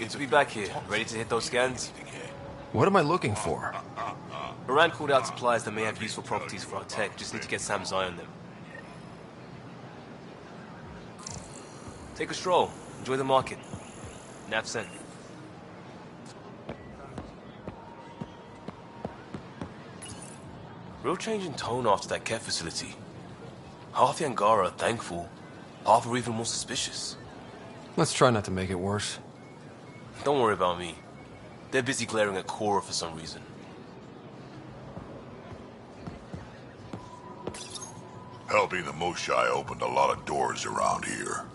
Good to be back here. Ready to hit those scans? What am I looking for? Moran called out supplies that may have useful properties for our tech. Just need to get Sam's eye on them. Take a stroll. Enjoy the market. Nav sent. Real change in tone after that care facility. Half the Angara are thankful, half are even more suspicious. Let's try not to make it worse. Don't worry about me. They're busy glaring at Cora for some reason. Helping the Moshai opened a lot of doors around here.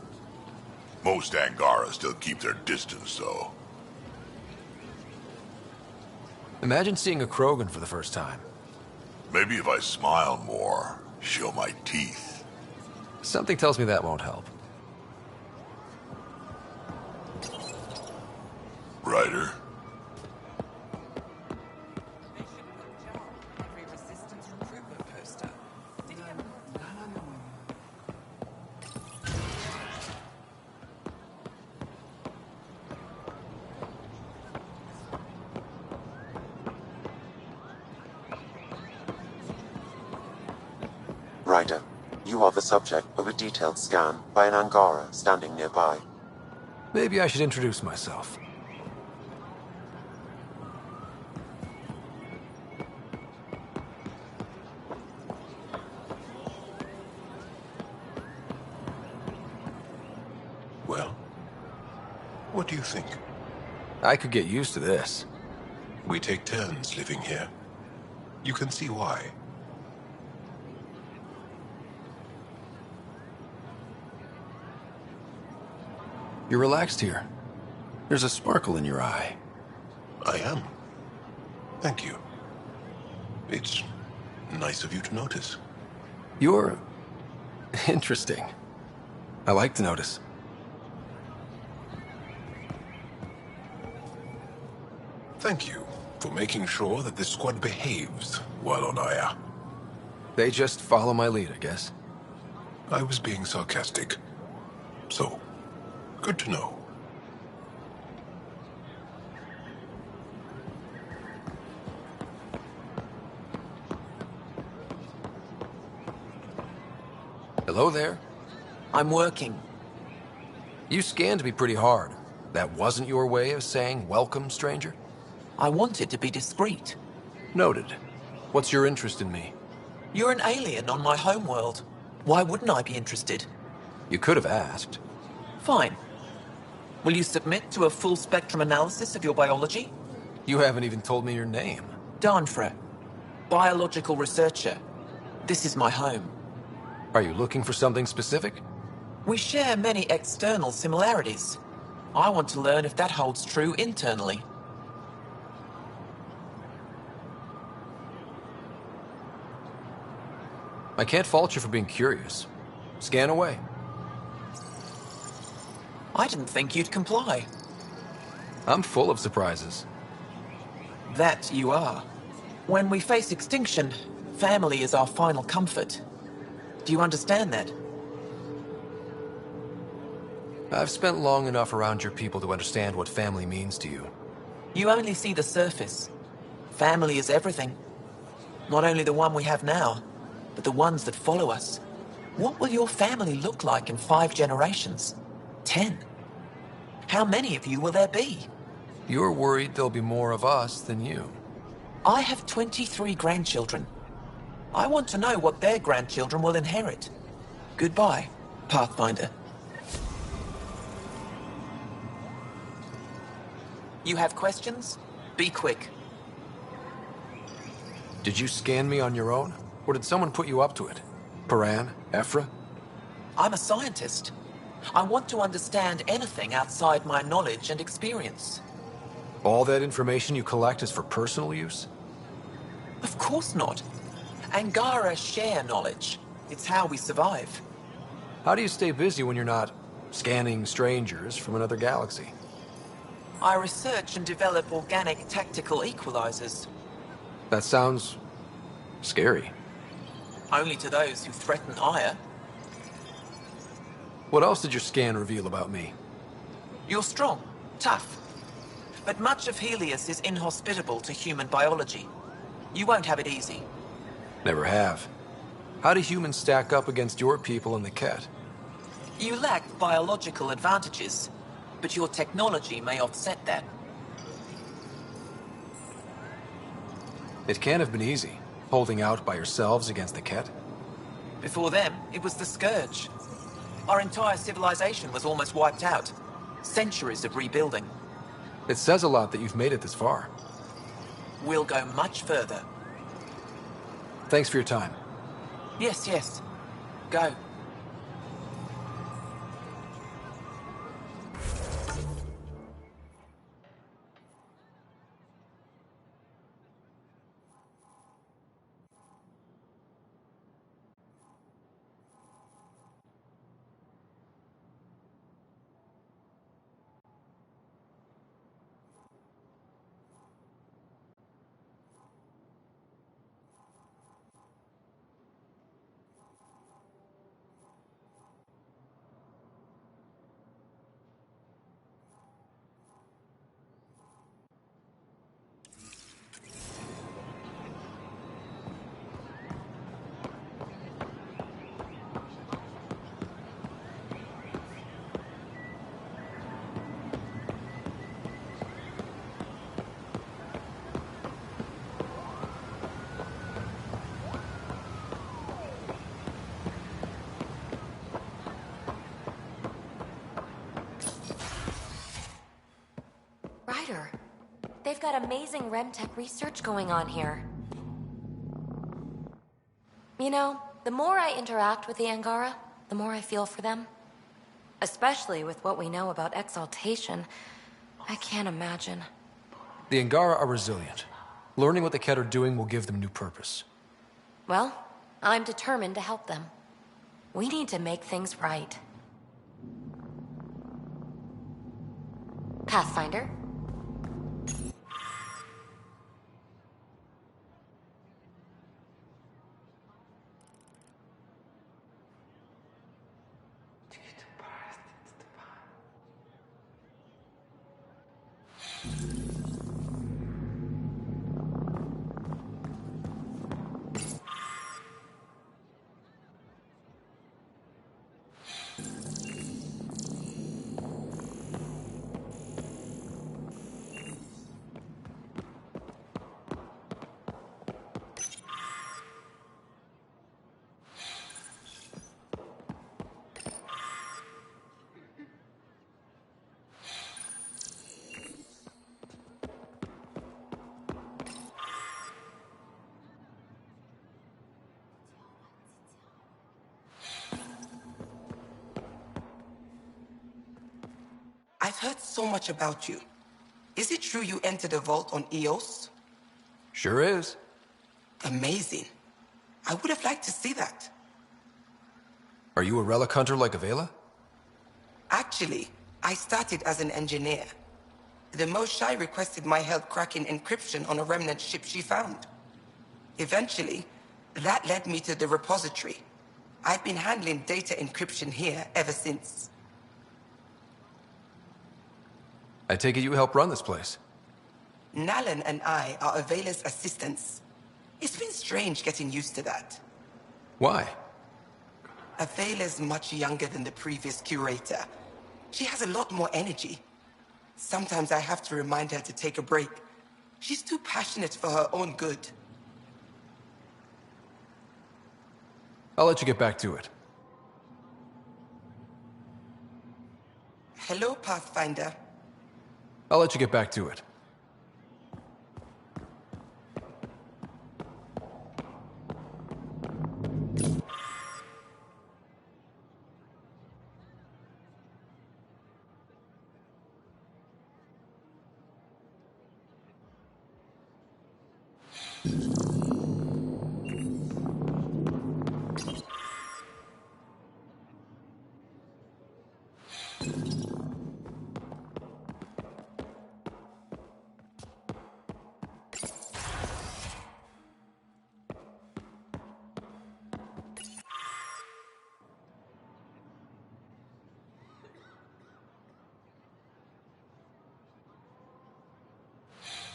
Most Angara still keep their distance, though. Imagine seeing a Krogan for the first time. Maybe if I smile more, show my teeth. Something tells me that won't help. Ryder? Ryder, you are the subject of a detailed scan by an Angara standing nearby. Maybe I should introduce myself. Well, what do you think? I could get used to this. We take turns living here. You can see why. You're relaxed here. There's a sparkle in your eye. I am. Thank you. It's nice of you to notice. You're interesting. I like to notice. Thank you for making sure that this squad behaves while on Aya. They just follow my lead, I guess. I was being sarcastic. So, good to know. Hello there. I'm working. You scanned me pretty hard. That wasn't your way of saying welcome, stranger? I wanted to be discreet. Noted. What's your interest in me? You're an alien on my homeworld. Why wouldn't I be interested? You could have asked. Fine. Will you submit to a full-spectrum analysis of your biology? You haven't even told me your name. Danfra. Biological researcher. This is my home. Are you looking for something specific? We share many external similarities. I want to learn if that holds true internally. I can't fault you for being curious. Scan away. I didn't think you'd comply. I'm full of surprises. That you are. When we face extinction, family is our final comfort. Do you understand that? I've spent long enough around your people to understand what family means to you. You only see the surface. Family is everything. Not only the one we have now, but the ones that follow us. What will your family look like in 5 generations? 10? How many of you will there be? You're worried there'll be more of us than you. I have 23 grandchildren. I want to know what their grandchildren will inherit. Goodbye, Pathfinder. You have questions? Be quick. Did you scan me on your own? Or did someone put you up to it? Paran? Ephra? I'm a scientist. I want to understand anything outside my knowledge and experience. All that information you collect is for personal use? Of course not. Angara share knowledge. It's how we survive. How do you stay busy when you're not scanning strangers from another galaxy? I research and develop organic tactical equalizers. That sounds scary. Only to those who threaten Aya. What else did your scan reveal about me? You're strong, tough, But much of Helios is inhospitable to human biology. You won't have it easy. Never have. How do humans stack up against your people in the Ket? You lack biological advantages, but your technology may offset that. It can't have been easy, holding out by yourselves against the Ket. Before them, it was the Scourge. Our entire civilization was almost wiped out. Centuries of rebuilding. It says a lot that you've made it this far. We'll go much further. Thanks for your time. Yes, yes. Go. Ryder, they've got amazing Remtech research going on here. You know, the more I interact with the Angara, the more I feel for them. Especially with what we know about exaltation. I can't imagine. The Angara are resilient. Learning what the Ket are doing will give them new purpose. Well, I'm determined to help them. We need to make things right. Pathfinder? I've heard so much about you. Is it true you entered a vault on Eos? Sure is. Amazing. I would have liked to see that. Are you a relic hunter like Avela? Actually, I started as an engineer. The Moshai requested my help cracking encryption on a remnant ship she found. Eventually, that led me to the repository. I've been handling data encryption here ever since. I take it you help run this place. Nalan and I are Avela's assistants. It's been strange getting used to that. Why? Avela's much younger than the previous curator. She has a lot more energy. Sometimes I have to remind her to take a break. She's too passionate for her own good. I'll let you get back to it. Hello, Pathfinder. I'll let you get back to it.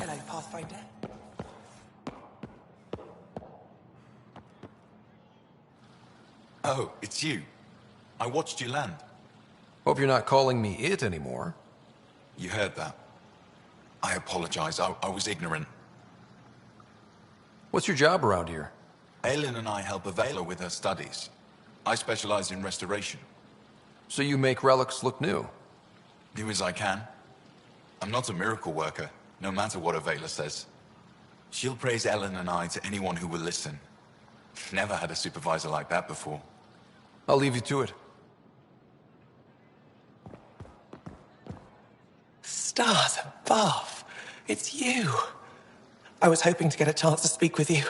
Hello, Pathfinder. Oh, it's you. I watched you land. Hope you're not calling me it anymore. You heard that. I apologize. I was ignorant. What's your job around here? Aylin and I help Avela with her studies. I specialize in restoration. So you make relics look new? Do as I can. I'm not a miracle worker, no matter what Avela says. She'll praise Ellen and I to anyone who will listen. Never had a supervisor like that before. I'll leave you to it. Stars above. It's you. I was hoping to get a chance to speak with you.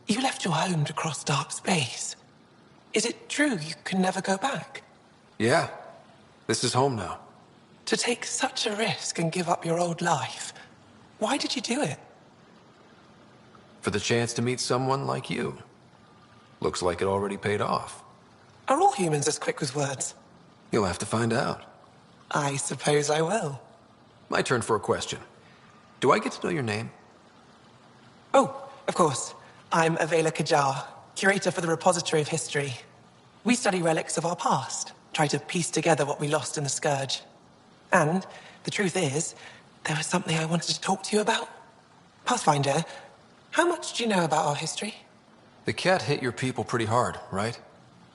You left your home to cross dark space. Is it true you can never go back? Yeah. This is home now. To take such a risk and give up your old life, why did you do it? For the chance to meet someone like you. Looks like it already paid off. Are all humans as quick with words? You'll have to find out. I suppose I will. My turn for a question. Do I get to know your name? Oh, of course. I'm Avela Kajar, curator for the Repository of History. We study relics of our past, try to piece together what we lost in the Scourge. And the truth is, there was something I wanted to talk to you about. Pathfinder, how much do you know about our history? The cat hit your people pretty hard, right?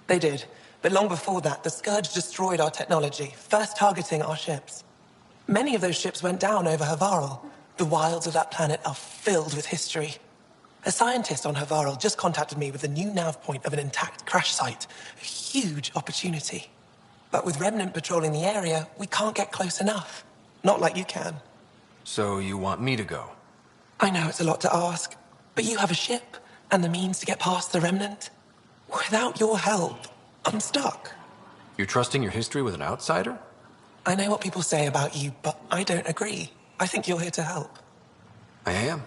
They did, but long before that, the Scourge destroyed our technology, first targeting our ships. Many of those ships went down over Havarl. The wilds of that planet are filled with history. A scientist on Havarl just contacted me with a new nav point of an intact crash site. A huge opportunity. But with Remnant patrolling the area, we can't get close enough. Not like you can. So you want me to go? I know it's a lot to ask, but you have a ship and the means to get past the Remnant. Without your help, I'm stuck. You're trusting your history with an outsider? I know what people say about you, but I don't agree. I think you're here to help. I am.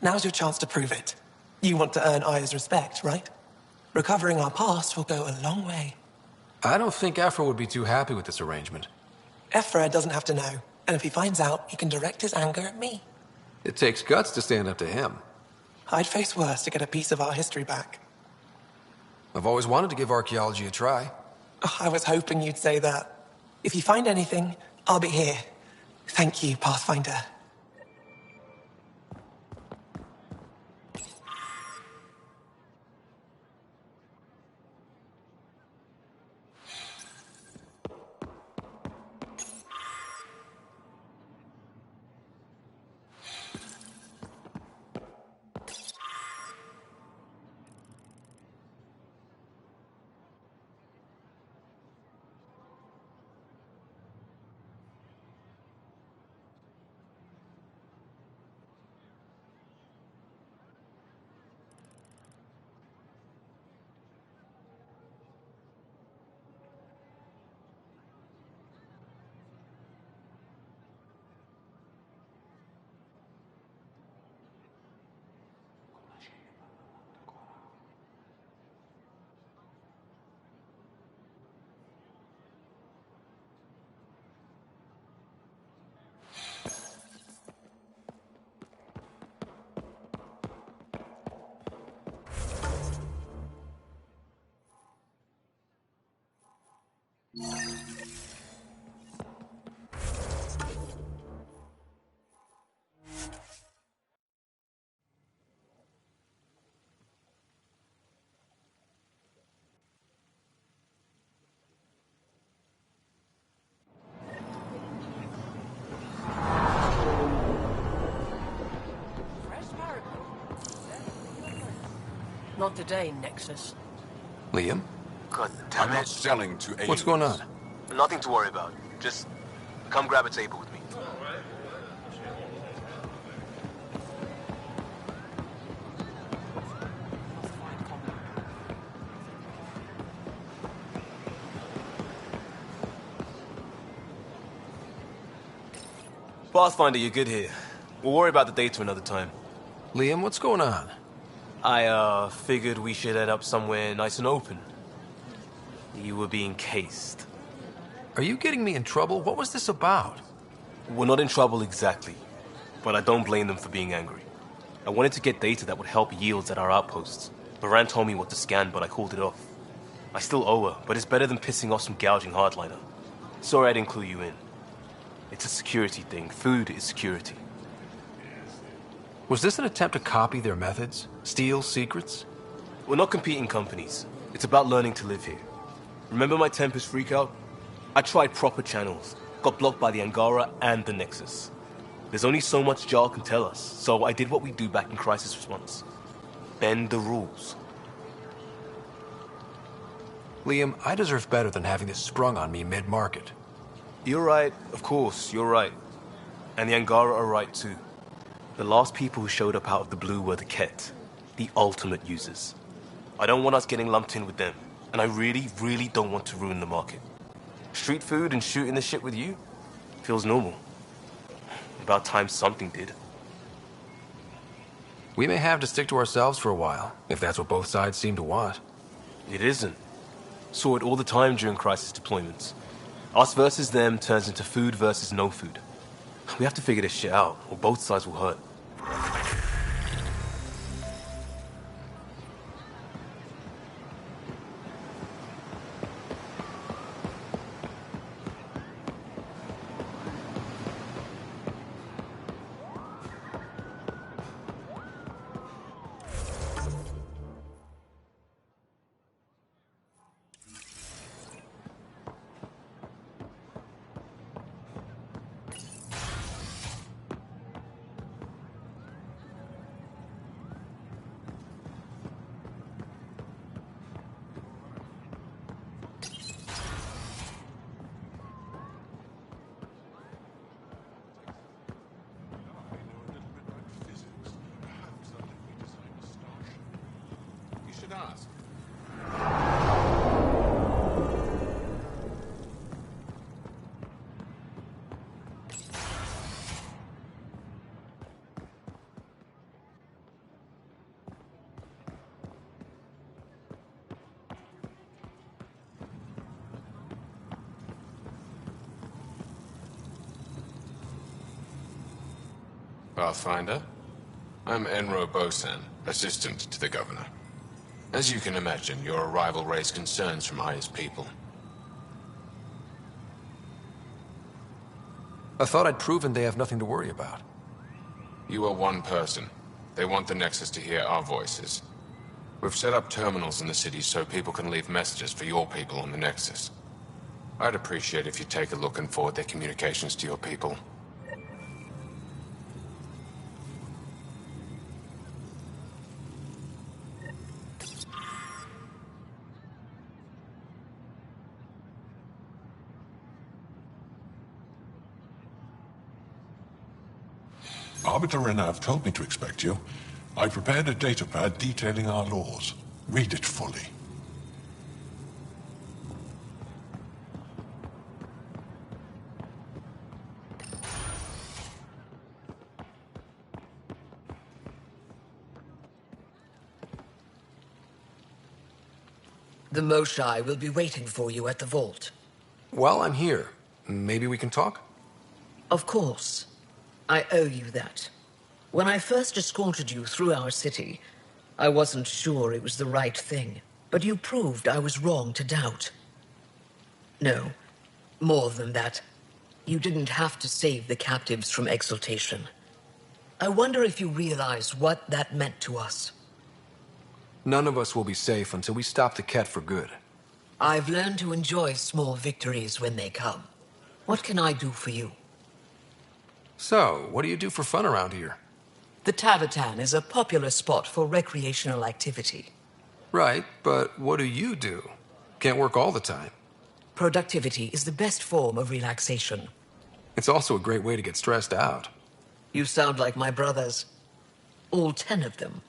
Now's your chance to prove it. You want to earn Aya's respect, right? Recovering our past will go a long way. I don't think Afra would be too happy with this arrangement. Ephra doesn't have to know, and if he finds out, he can direct his anger at me. It takes guts to stand up to him. I'd face worse to get a piece of our history back. I've always wanted to give archaeology a try. Oh, I was hoping you'd say that. If you find anything, I'll be here. Thank you, Pathfinder. Not today, Nexus. Liam? God I'm damn not it. selling to aliens. What's going on? Nothing to worry about. Just come grab a table with me. Pathfinder, you're good here. We'll worry about the data another time. Liam, what's going on? I, figured we should head up somewhere nice and open. You were being cased. Are you getting me in trouble? What was this about? We're not in trouble exactly. but I don't blame them for being angry. I wanted to get data that would help yields at our outposts. Baran told me what to scan, but I called it off. I still owe her, but it's better than pissing off some gouging hardliner. Sorry I didn't clue you in. It's a security thing. Food is security. Was this an attempt to copy their methods? Steal secrets? We're not competing companies. It's about learning to live here. Remember my Tempest freakout? I tried proper channels. Got blocked by the Angara and the Nexus. There's only so much Jar can tell us, so I did what we do back in crisis response. Bend the rules. Liam, I deserve better than having this sprung on me mid-market. You're right, of course, you're right. And the Angara are right too. The last people who showed up out of the blue were the Ket, the ultimate users. I don't want us getting lumped in with them, and I really, really don't want to ruin the market. Street food and shooting the shit with you feels normal. About time something did. We may have to stick to ourselves for a while, if that's what both sides seem to want. It isn't. Saw it all the time during crisis deployments. Us versus them turns into food versus no food. We have to figure this shit out, or both sides will hurt. Pathfinder. I'm Enro Bosan, assistant to the governor. As you can imagine, your arrival raised concerns from Aya's people. I thought I'd proven they have nothing to worry about. You are one person. They want the Nexus to hear our voices. We've set up terminals in the city so people can leave messages for your people on the Nexus. I'd appreciate if you take a look and forward their communications to your people. Arbiter Renav told me to expect you. I prepared a datapad detailing our laws. Read it fully. The Moshai will be waiting for you at the vault. While I'm here, maybe we can talk? Of course. I owe you that. When I first escorted you through our city, I wasn't sure it was the right thing, but you proved I was wrong to doubt. No, more than that. You didn't have to save the captives from exaltation. I wonder if you realize what that meant to us. None of us will be safe until we stop the Ket for good. I've learned to enjoy small victories when they come. What can I do for you? So, what do you do for fun around here? The Tavatan is a popular spot for recreational activity. Right, but what do you do? Can't work all the time. Productivity is the best form of relaxation. It's also a great way to get stressed out. You sound like my brothers. All 10 of them.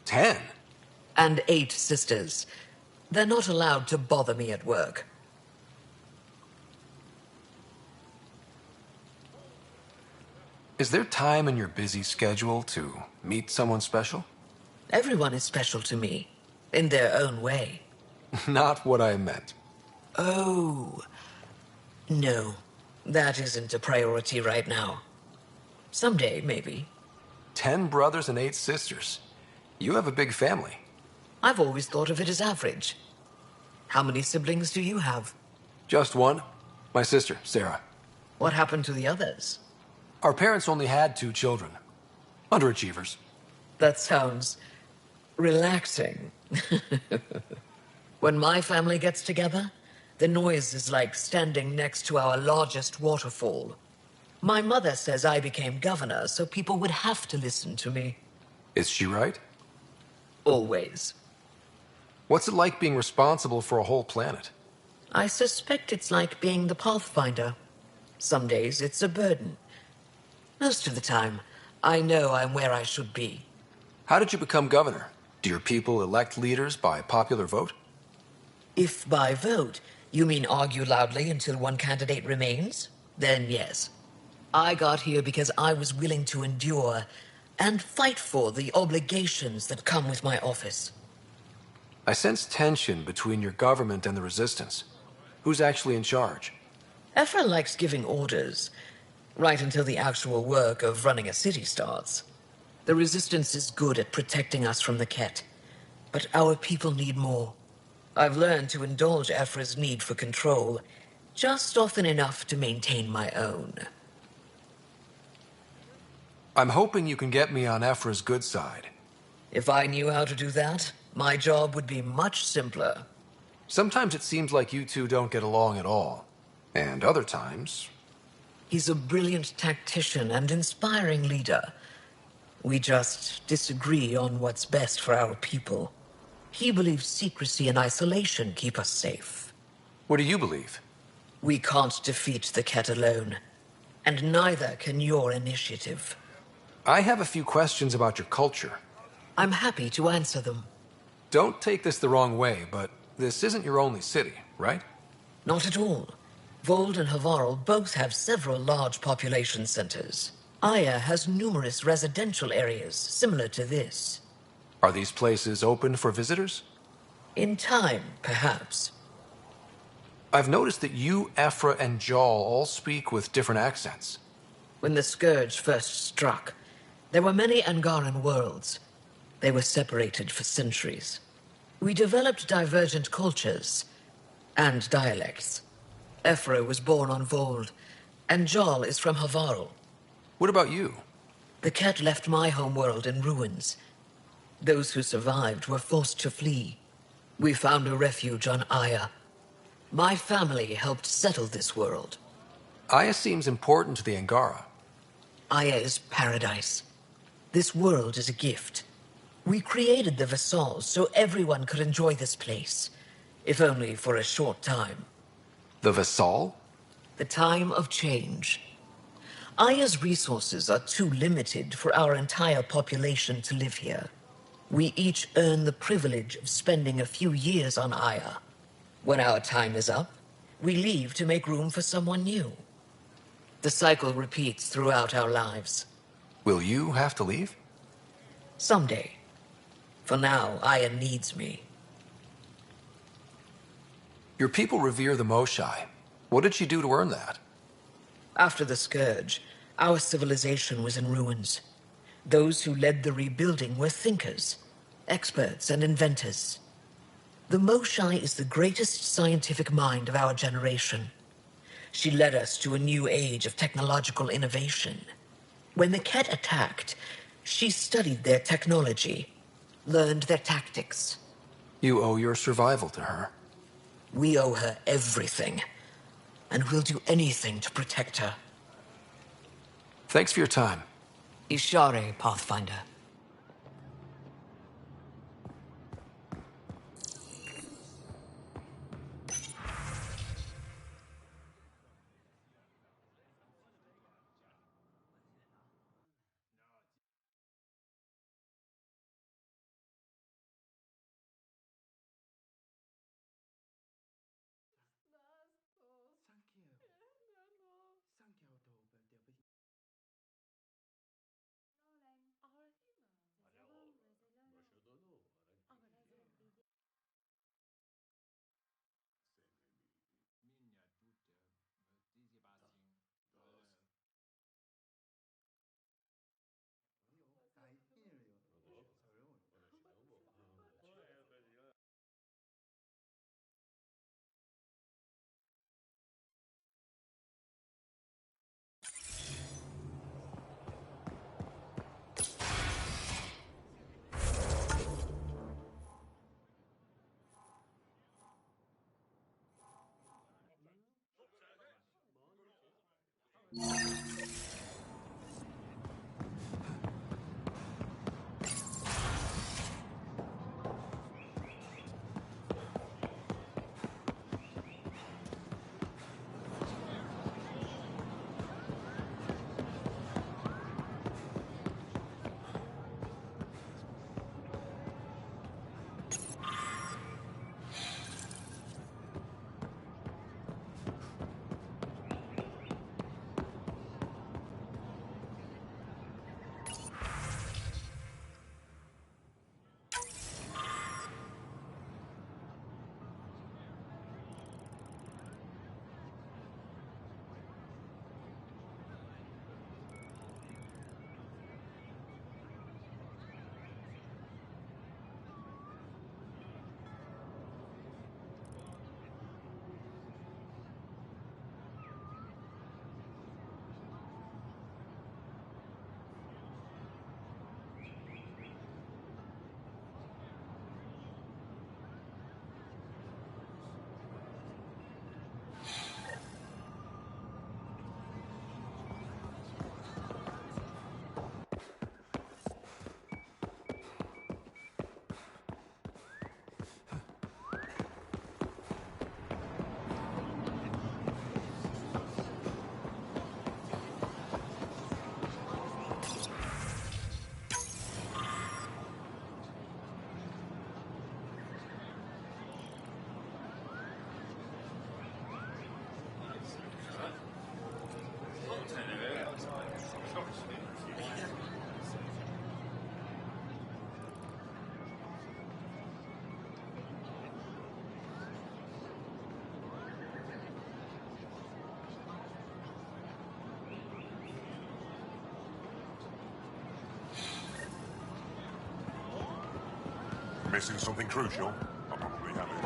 10? And 8 sisters. They're not allowed to bother me at work. Is there time in your busy schedule to meet someone special? Everyone is special to me, in their own way. Not what I meant. Oh. No, that isn't a priority right now. Someday, maybe. 10 brothers and 8 sisters. You have a big family. I've always thought of it as average. How many siblings do you have? Just one. My sister, Sarah. What happened to the others? Our parents only had 2 children. Underachievers. That sounds relaxing. When my family gets together, the noise is like standing next to our largest waterfall. My mother says I became governor, so people would have to listen to me. Is she right? Always. What's it like being responsible for a whole planet? I suspect it's like being the Pathfinder. Some days it's a burden. Most of the time, I know I'm where I should be. How did you become governor? Do your people elect leaders by popular vote? If by vote you mean argue loudly until one candidate remains, then yes. I got here because I was willing to endure and fight for the obligations that come with my office. I sense tension between your government and the resistance. Who's actually in charge? Ephra likes giving orders, right until the actual work of running a city starts. The resistance is good at protecting us from the Ket, but our people need more. I've learned to indulge Ephra's need for control, just often enough to maintain my own. I'm hoping you can get me on Ephra's good side. If I knew how to do that, my job would be much simpler. Sometimes it seems like you two don't get along at all. And other times... He's a brilliant tactician and inspiring leader. We just disagree on what's best for our people. He believes secrecy and isolation keep us safe. What do you believe? We can't defeat the Ket alone. And neither can your initiative. I have a few questions about your culture. I'm happy to answer them. Don't take this the wrong way, but this isn't your only city, right? Not at all. Vold and Havarl both have several large population centers. Aya has numerous residential areas similar to this. Are these places open for visitors? In time, perhaps. I've noticed that you, Ephra, and Jal all speak with different accents. When the Scourge first struck, there were many Angaran worlds. They were separated for centuries. We developed divergent cultures and dialects. Ephra was born on Vold, and Jal is from Havarl. What about you? The Ket left my homeworld in ruins. Those who survived were forced to flee. We found a refuge on Aya. My family helped settle this world. Aya seems important to the Angara. Aya is paradise. This world is a gift. We created the Vassals so everyone could enjoy this place, if only for a short time. The Vassal? The time of change. Aya's resources are too limited for our entire population to live here. We each earn the privilege of spending a few years on Aya. When our time is up, we leave to make room for someone new. The cycle repeats throughout our lives. Will you have to leave? Someday. For now, Aya needs me. Your people revere the Moshai. What did she do to earn that? After the Scourge, our civilization was in ruins. Those who led the rebuilding were thinkers, experts, and inventors. The Moshai is the greatest scientific mind of our generation. She led us to a new age of technological innovation. When the Ket attacked, she studied their technology, learned their tactics. You owe your survival to her. We owe her everything, and we'll do anything to protect her. Thanks for your time. Ishare, Pathfinder. Missing something crucial? I'll probably have it.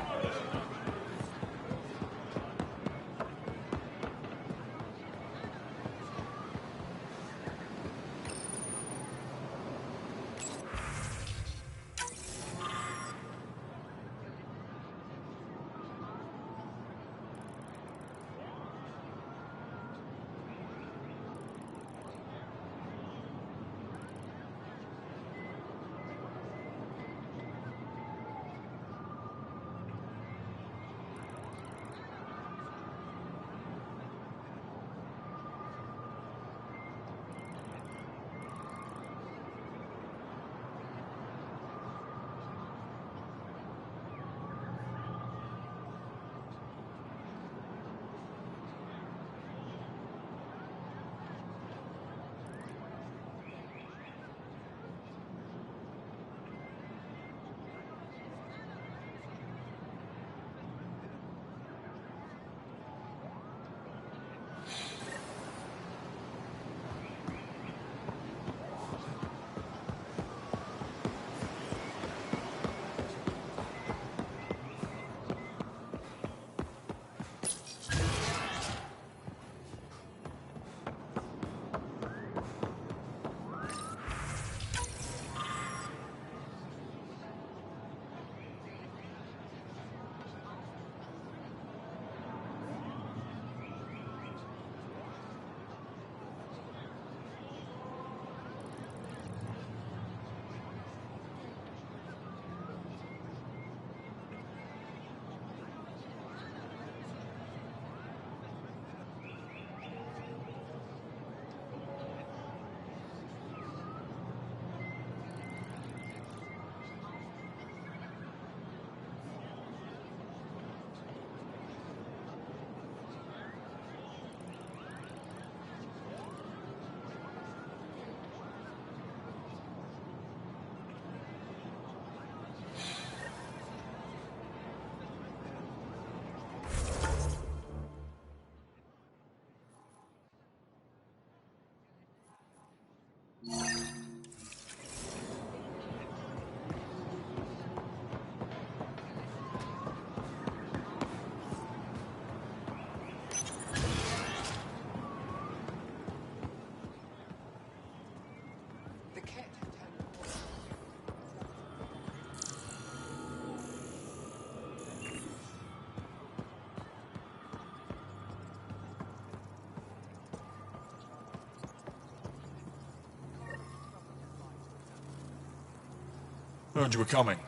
Heard you were coming.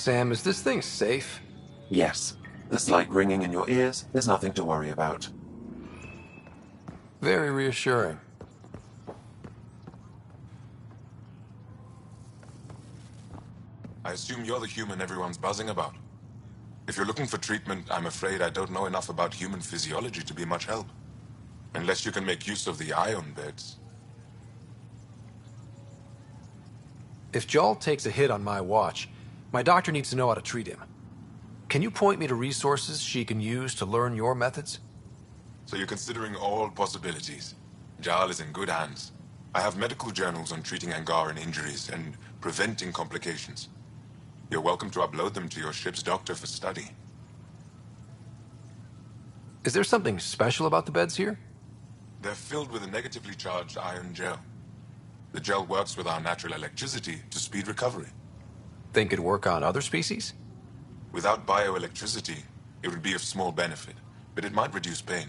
Sam, is this thing safe? Yes. The slight ringing in your ears is nothing to worry about. Very reassuring. I assume you're the human everyone's buzzing about. If you're looking for treatment, I'm afraid I don't know enough about human physiology to be much help. Unless you can make use of the ion beds. If Jarl takes a hit on my watch, my doctor needs to know how to treat him. Can you point me to resources she can use to learn your methods? So you're considering all possibilities. Jarl is in good hands. I have medical journals on treating Angaran injuries and preventing complications. You're welcome to upload them to your ship's doctor for study. Is there something special about the beds here? They're filled with a negatively charged iron gel. The gel works with our natural electricity to speed recovery. Think it'd work on other species? Without bioelectricity, it would be of small benefit, but it might reduce pain.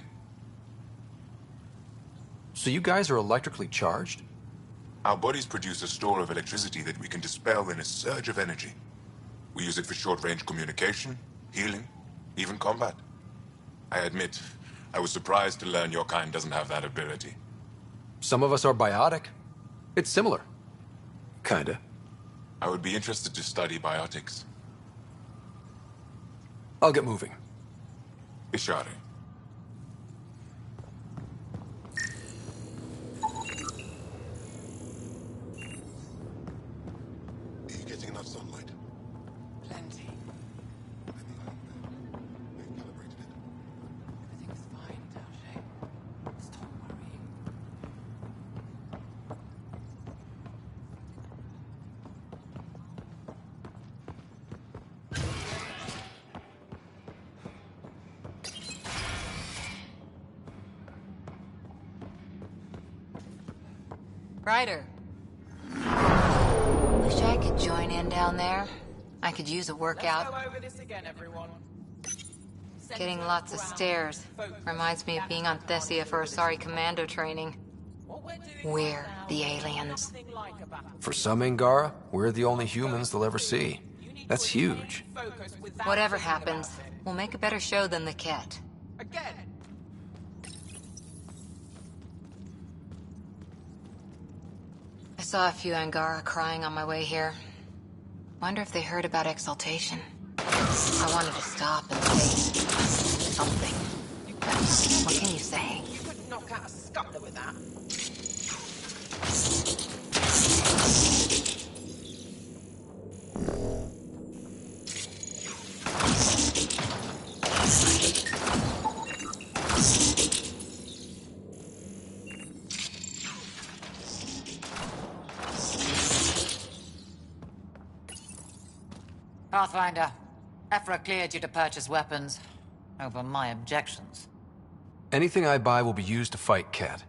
So you guys are electrically charged? Our bodies produce a store of electricity that we can dispel in a surge of energy. We use it for short-range communication, healing, even combat. I admit, I was surprised to learn your kind doesn't have that ability. Some of us are biotic. It's similar. Kinda. I would be interested to study biotics. I'll get moving. Ishari. Are you getting enough sunlight? Plenty. They've calibrated it. Everything's fine, Taoshi. Stop worrying. Ryder. Wish I could join in down there. I could use a workout. Let's go over this again, everyone. Getting lots of stairs. Reminds me of being on Thessia for Asari commando training. We're the aliens. For some Angara, we're the only humans they'll ever see. That's huge. Whatever happens, we'll make a better show than the Ket. Again. I saw a few Angara crying on my way here. Wonder if they heard about exaltation. I wanted to stop and say something. What can you say? You couldn't knock out a scuttler with that. Pathfinder, Ephra cleared you to purchase weapons. Over my objections. Anything I buy will be used to fight Ket.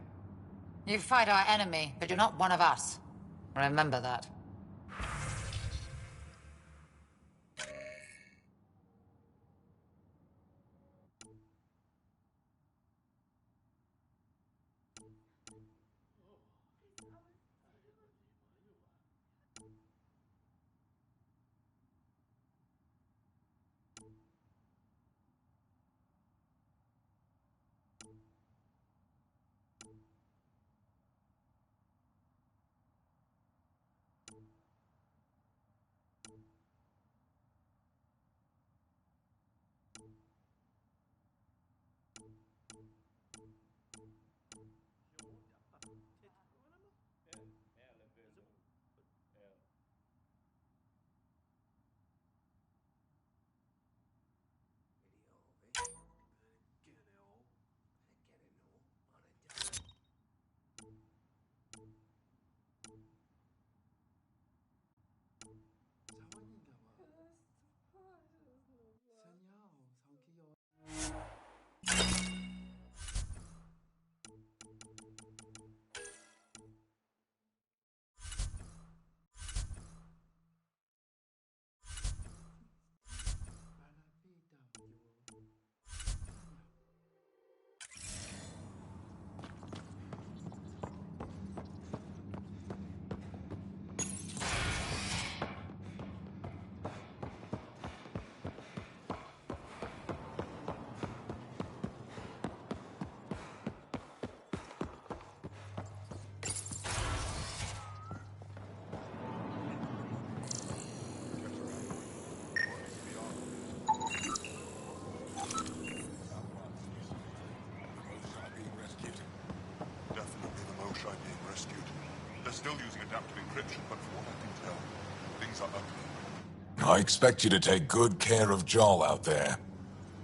You fight our enemy, but you're not one of us. Remember that. Still using adaptive encryption, but from what I can tell, things are ugly. I expect you to take good care of Jarl out there.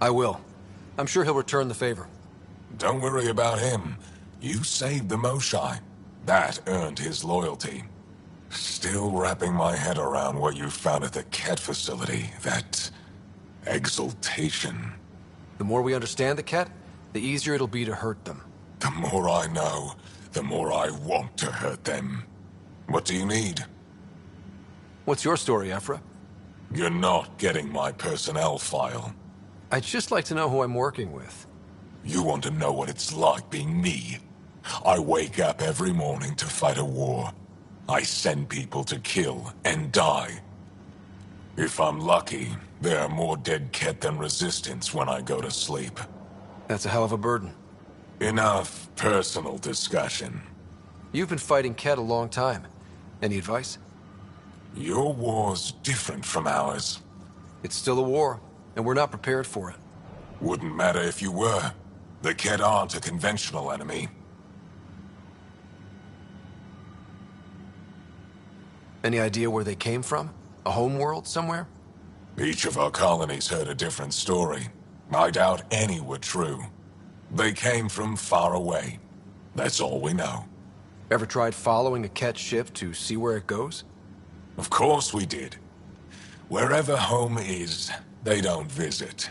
I will. I'm sure he'll return the favor. Don't worry about him. You saved the Moshai. That earned his loyalty. Still wrapping my head around what you found at the Ket facility. That exaltation. The more we understand the Ket, the easier it'll be to hurt them. The more I know, the more I want to hurt them. What do you need? What's your story, Ephra? You're not getting my personnel file. I'd just like to know who I'm working with. You want to know what it's like being me? I wake up every morning to fight a war. I send people to kill and die. If I'm lucky, there are more dead Ket than Resistance when I go to sleep. That's a hell of a burden. Enough personal discussion. You've been fighting Ket a long time. Any advice? Your war's different from ours. It's still a war, and we're not prepared for it. Wouldn't matter if you were. The Ket aren't a conventional enemy. Any idea where they came from? A homeworld somewhere? Each of our colonies heard a different story. I doubt any were true. They came from far away. That's all we know. Ever tried following a Ket ship to see where it goes? Of course we did. Wherever home is, they don't visit.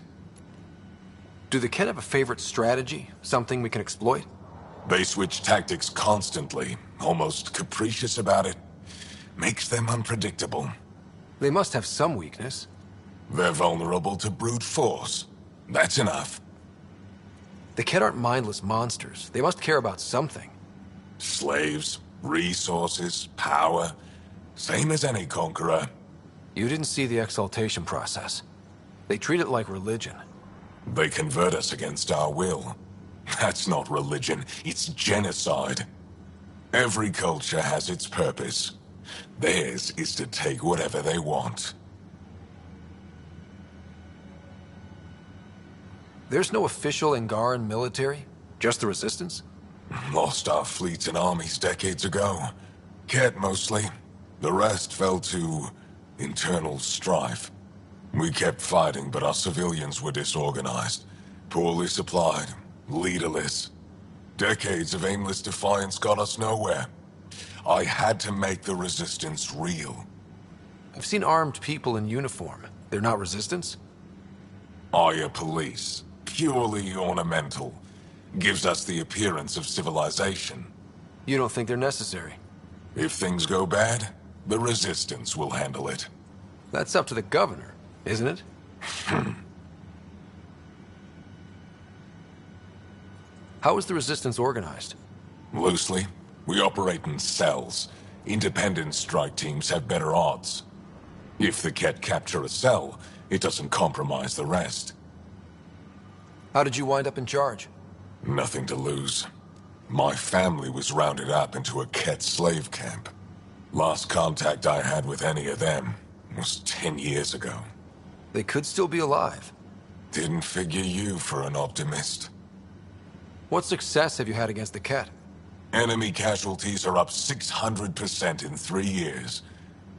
Do the Ket have a favorite strategy? Something we can exploit? They switch tactics constantly, almost capricious about it. Makes them unpredictable. They must have some weakness. They're vulnerable to brute force. That's enough. The Ket aren't mindless monsters. They must care about something. Slaves, resources, power. Same as any conqueror. You didn't see the exaltation process. They treat it like religion. They convert us against our will. That's not religion, it's genocide. Every culture has its purpose. Theirs is to take whatever they want. There's no official Angaran military? Just the Resistance? Lost our fleets and armies decades ago. Ket mostly. The rest fell to internal strife. We kept fighting, but our civilians were disorganized. Poorly supplied, leaderless. Decades of aimless defiance got us nowhere. I had to make the Resistance real. I've seen armed people in uniform. They're not Resistance? Aya police. Purely ornamental. Gives us the appearance of civilization. You don't think they're necessary? If things go bad, the Resistance will handle it. That's up to the governor, isn't it? How is the Resistance organized? Loosely. We operate in cells. Independent strike teams have better odds. If the Ket capture a cell, it doesn't compromise the rest. How did you wind up in charge? Nothing to lose. My family was rounded up into a Ket slave camp. Last contact I had with any of them was 10 years ago. They could still be alive. Didn't figure you for an optimist. What success have you had against the Ket? Enemy casualties are up 600% in 3 years.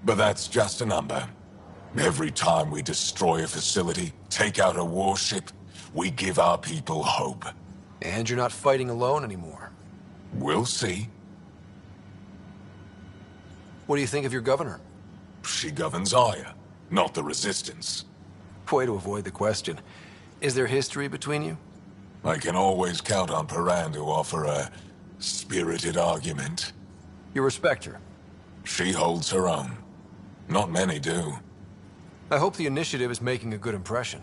But that's just a number. Every time we destroy a facility, take out a warship, we give our people hope. And you're not fighting alone anymore. We'll see. What do you think of your governor? She governs Aya, not the Resistance. Way to avoid the question. Is there history between you? I can always count on Paran to offer a spirited argument. You respect her? She holds her own. Not many do. I hope the initiative is making a good impression.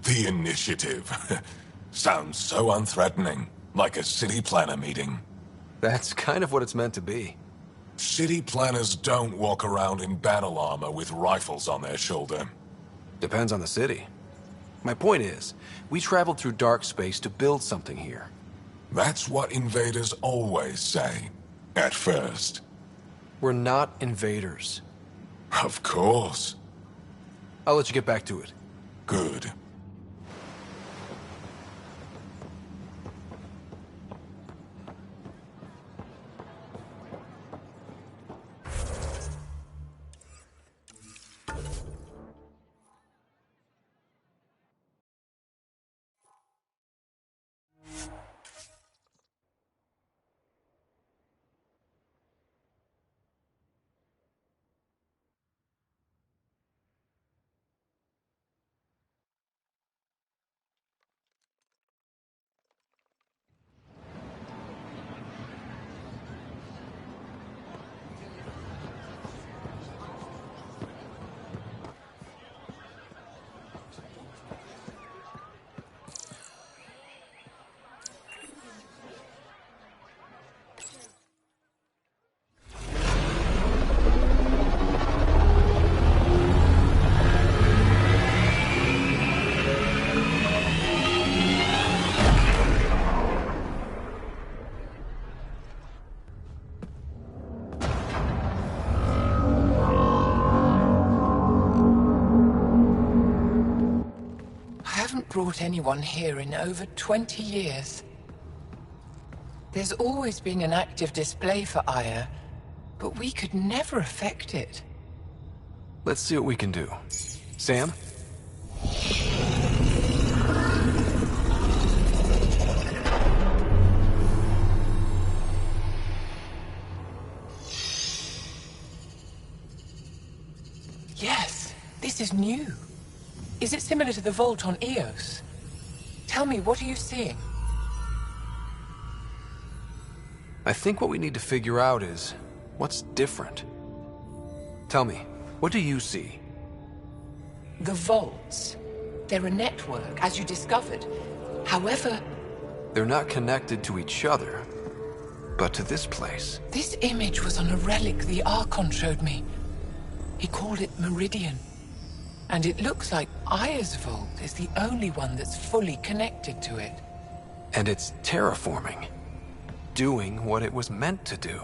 The initiative. Sounds so unthreatening, like a city planner meeting. That's kind of what it's meant to be. City planners don't walk around in battle armor with rifles on their shoulder. Depends on the city. My point is, we traveled through dark space to build something here. That's what invaders always say. At first. We're not invaders. Of course. I'll let you get back to it. Good. brought anyone here in over 20 years. There's always been an active display for Aya, but we could never affect it. Let's see what we can do. Sam? Yes, this is new. Is it similar to the vault on Eos? Tell me, what are you seeing? I think what we need to figure out is what's different. Tell me, what do you see? The vaults. They're a network, as you discovered. However, They're not connected to each other, but to this place. this image was on a relic the Archon showed me. He called it Meridian. And it looks like Aya's vault is the only one that's fully connected to it. And it's terraforming. Doing what it was meant to do.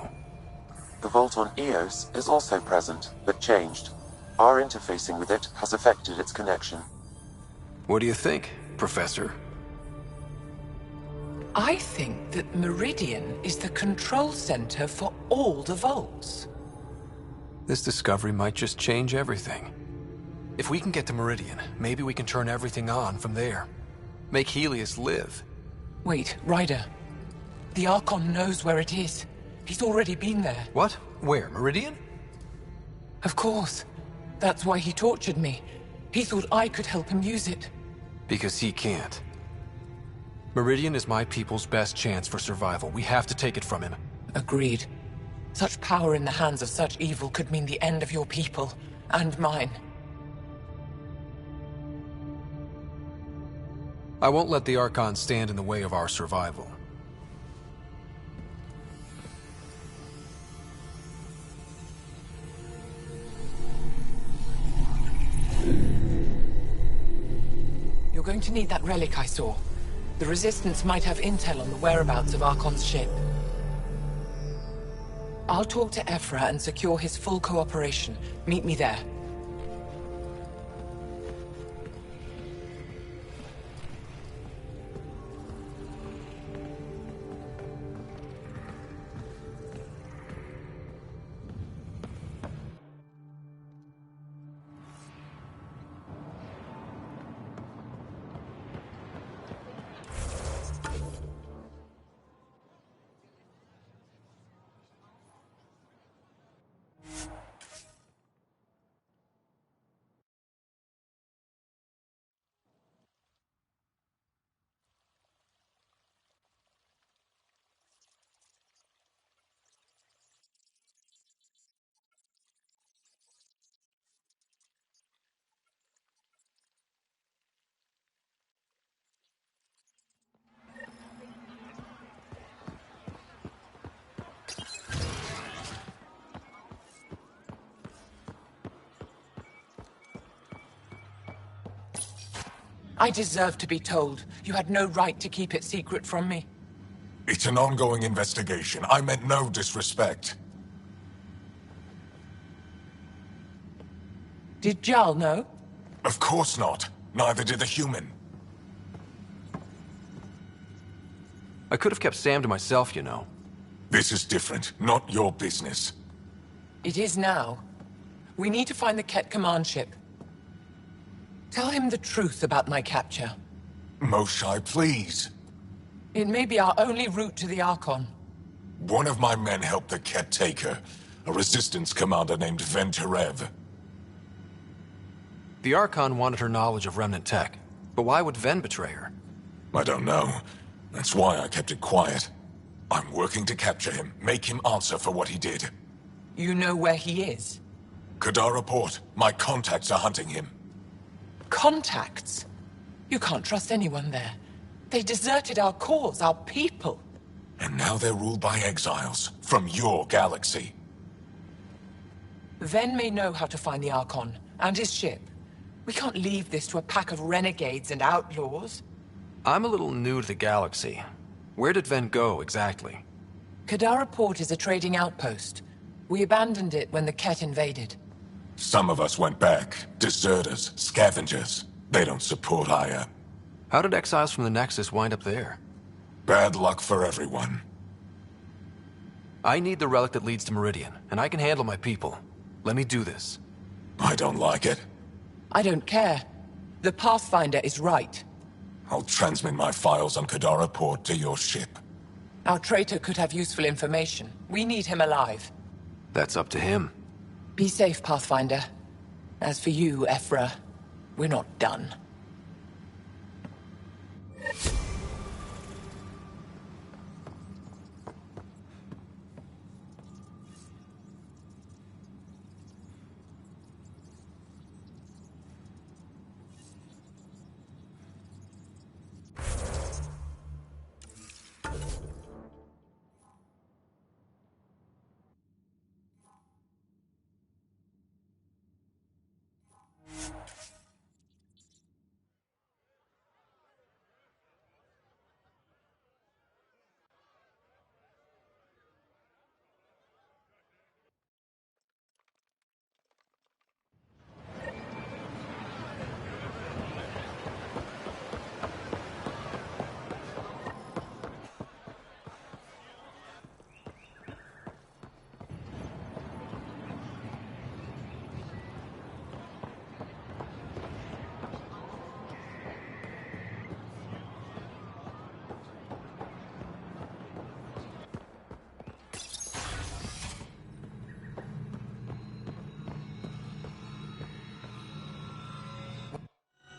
The vault on Eos is also present, but changed. Our interfacing with it has affected its connection. What do you think, Professor? I think that Meridian is the control center for all the vaults. This discovery might just change everything. If we can get to Meridian, maybe we can turn everything on from there. Make Helios live. Wait, Ryder. The Archon knows where it is. He's already been there. What? Where? Meridian? Of course. That's why he tortured me. He thought I could help him use it. Because he can't. Meridian is my people's best chance for survival. We have to take it from him. Agreed. Such power in the hands of such evil could mean the end of your people, and mine. I won't let the Archon stand in the way of our survival. You're going to need that relic I saw. The Resistance might have intel on the whereabouts of Archon's ship. I'll talk to Ephra and secure his full cooperation. Meet me there. I deserve to be told. You had no right to keep it secret from me. It's an ongoing investigation. I meant no disrespect. Did Jarl know? Of course not. Neither did the human. I could have kept Sam to myself, you know. This is different. Not your business. It is now. We need to find the Ket command ship. Tell him the truth about my capture. Moshai, please. It may be our only route to the Archon. One of my men helped the Ket take her. A resistance commander named Venturev. The Archon wanted her knowledge of Remnant tech. But why would Ven betray her? I don't know. That's why I kept it quiet. I'm working to capture him, make him answer for what he did. You know where he is? Kadara Port. My contacts are hunting him. Contacts? You can't trust anyone there. They deserted our cause, our people. And now they're ruled by exiles from your galaxy. Ven may know how to find the Archon and his ship. We can't leave this to a pack of renegades and outlaws. I'm a little new to the galaxy. Where did Ven go, exactly? Kadara Port is a trading outpost. We abandoned it when the Ket invaded. Some of us went back. Deserters, scavengers. They don't support Aya. How did exiles from the Nexus wind up there? Bad luck for everyone. I need the relic that leads to Meridian, and I can handle my people. Let me do this. I don't like it. I don't care. The Pathfinder is right. I'll transmit my files on Kadara Port to your ship. Our traitor could have useful information. We need him alive. That's up to him. Be safe, Pathfinder. As for you, Ephra, we're not done.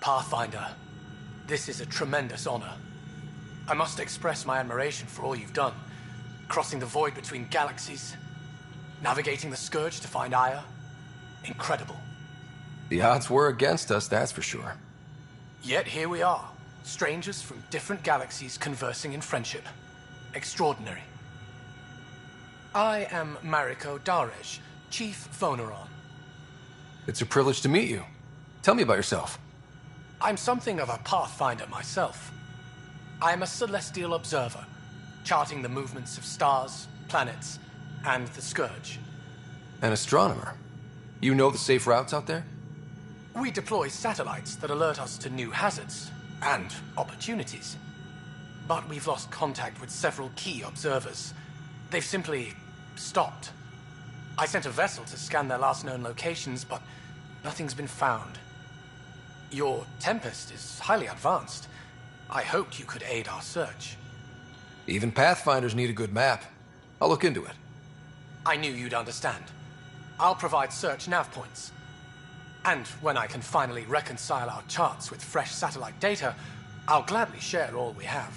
Pathfinder, this is a tremendous honor. I must express my admiration for all you've done. Crossing the void between galaxies, navigating the Scourge to find Aya. Incredible. The odds were against us, that's for sure. Yet here we are, strangers from different galaxies conversing in friendship. Extraordinary. I am Mariko Darej, Chief Voneron. It's a privilege to meet you. Tell me about yourself. I'm something of a pathfinder myself. I am a celestial observer, charting the movements of stars, planets, and the Scourge. An astronomer? You know the safe routes out there? We deploy satellites that alert us to new hazards and opportunities. But we've lost contact with several key observers. They've simply stopped. I sent a vessel to scan their last known locations, but nothing's been found. Your Tempest is highly advanced. I hoped you could aid our search. Even Pathfinders need a good map. I'll look into it. I knew you'd understand. I'll provide search nav points. And when I can finally reconcile our charts with fresh satellite data, I'll gladly share all we have.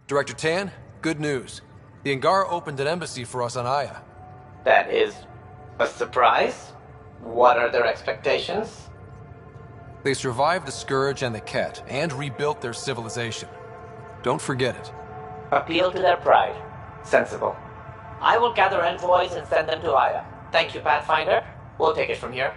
Director Tan, good news. The Angara opened an embassy for us on Aya. That is a surprise? What are their expectations? They survived the Scourge and the Ket, and rebuilt their civilization. Don't forget it. Appeal to their pride. Sensible. I will gather envoys and send them to Aya. Thank you, Pathfinder. We'll take it from here.